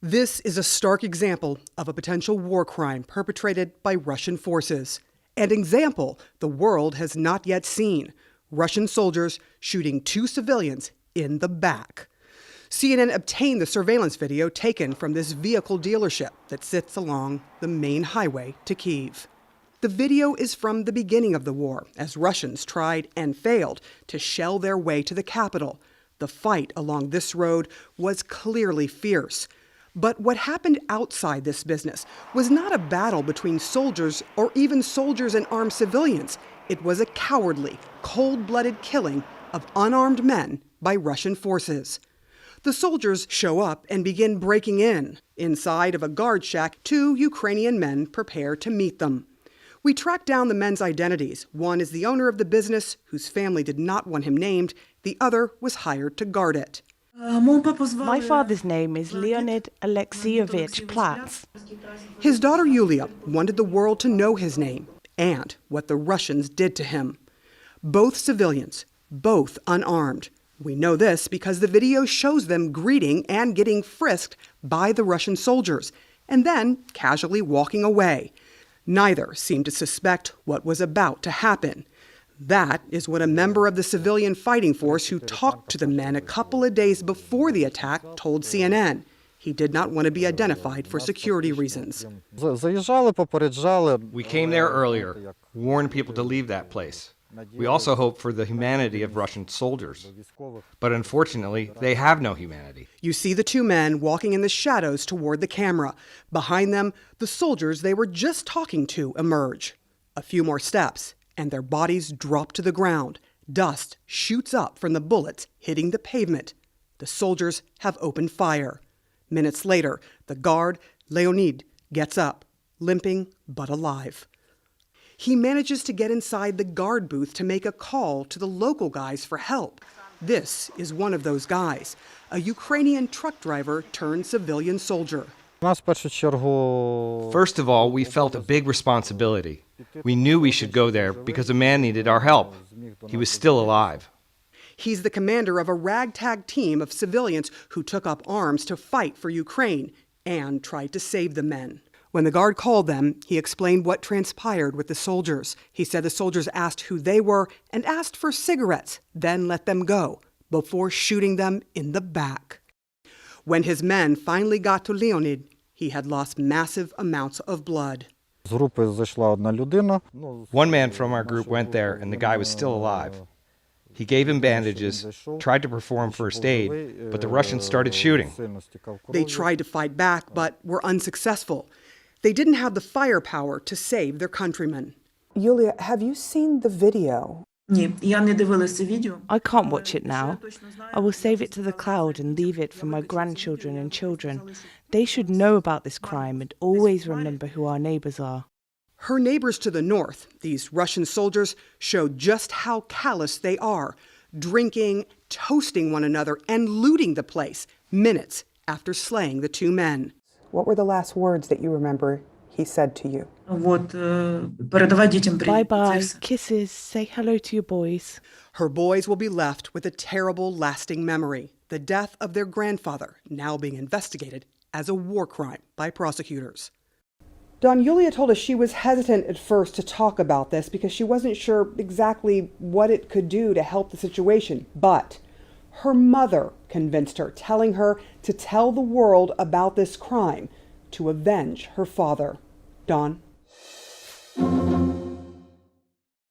This is a stark example of a potential war crime perpetrated by Russian forces. An example the world has not yet seen: Russian soldiers shooting 2 civilians in the back. CNN obtained the surveillance video taken from this vehicle dealership that sits along the main highway to Kyiv. The video is from the beginning of the war, as Russians tried and failed to shell their way to the capital. The fight along this road was clearly fierce. But what happened outside this business was not a battle between soldiers or even soldiers and armed civilians. It was a cowardly, cold-blooded killing of unarmed men by Russian forces. The soldiers show up and begin breaking in. Inside of a guard shack, 2 Ukrainian men prepare to meet them. We track down the men's identities. One is the owner of the business, whose family did not want him named. The other was hired to guard it. My father's name is Leonid Alexeyevich Platz. His daughter Yulia wanted the world to know his name and what the Russians did to him. Both civilians, both unarmed. We know this because the video shows them greeting and getting frisked by the Russian soldiers, and then casually walking away. Neither seemed to suspect what was about to happen. That is what a member of the civilian fighting force who talked to the men a couple of days before the attack told CNN. He did not want to be identified for security reasons. We came there earlier, warned people to leave that place. We also hoped for the humanity of Russian soldiers. But unfortunately, they have no humanity. You see the 2 men walking in the shadows toward the camera. Behind them, the soldiers they were just talking to emerge. A few more steps, and their bodies drop to the ground. Dust shoots up from the bullets hitting the pavement. The soldiers have opened fire. Minutes later, the guard, Leonid, gets up, limping but alive. He manages to get inside the guard booth to make a call to the local guys for help. This is one of those guys, a Ukrainian truck driver turned civilian soldier. First of all, we felt a big responsibility. We knew we should go there because a man needed our help. He was still alive. He's the commander of a ragtag team of civilians who took up arms to fight for Ukraine and tried to save the men. When the guard called them, he explained what transpired with the soldiers. He said the soldiers asked who they were and asked for cigarettes, then let them go, before shooting them in the back. When his men finally got to Leonid, he had lost massive amounts of blood. One man from our group went there, and the guy was still alive. He gave him bandages, tried to perform first aid, but the Russians started shooting. They tried to fight back, but were unsuccessful. They didn't have the firepower to save their countrymen. Yulia, have you seen the video? I can't watch it now. I will save it to the cloud and leave it for my grandchildren and children. They should know about this crime and always remember who our neighbors are. Her neighbors to the north, these Russian soldiers, showed just how callous they are, drinking, toasting one another, and looting the place minutes after slaying the 2 men. What were the last words that you remember he said to you? Bye-bye, kisses, say hello to your boys. Her boys will be left with a terrible, lasting memory: the death of their grandfather, now being investigated as a war crime by prosecutors. Dawn, Yulia told us she was hesitant at first to talk about this because she wasn't sure exactly what it could do to help the situation. But her mother convinced her, telling her to tell the world about this crime, to avenge her father. Dawn?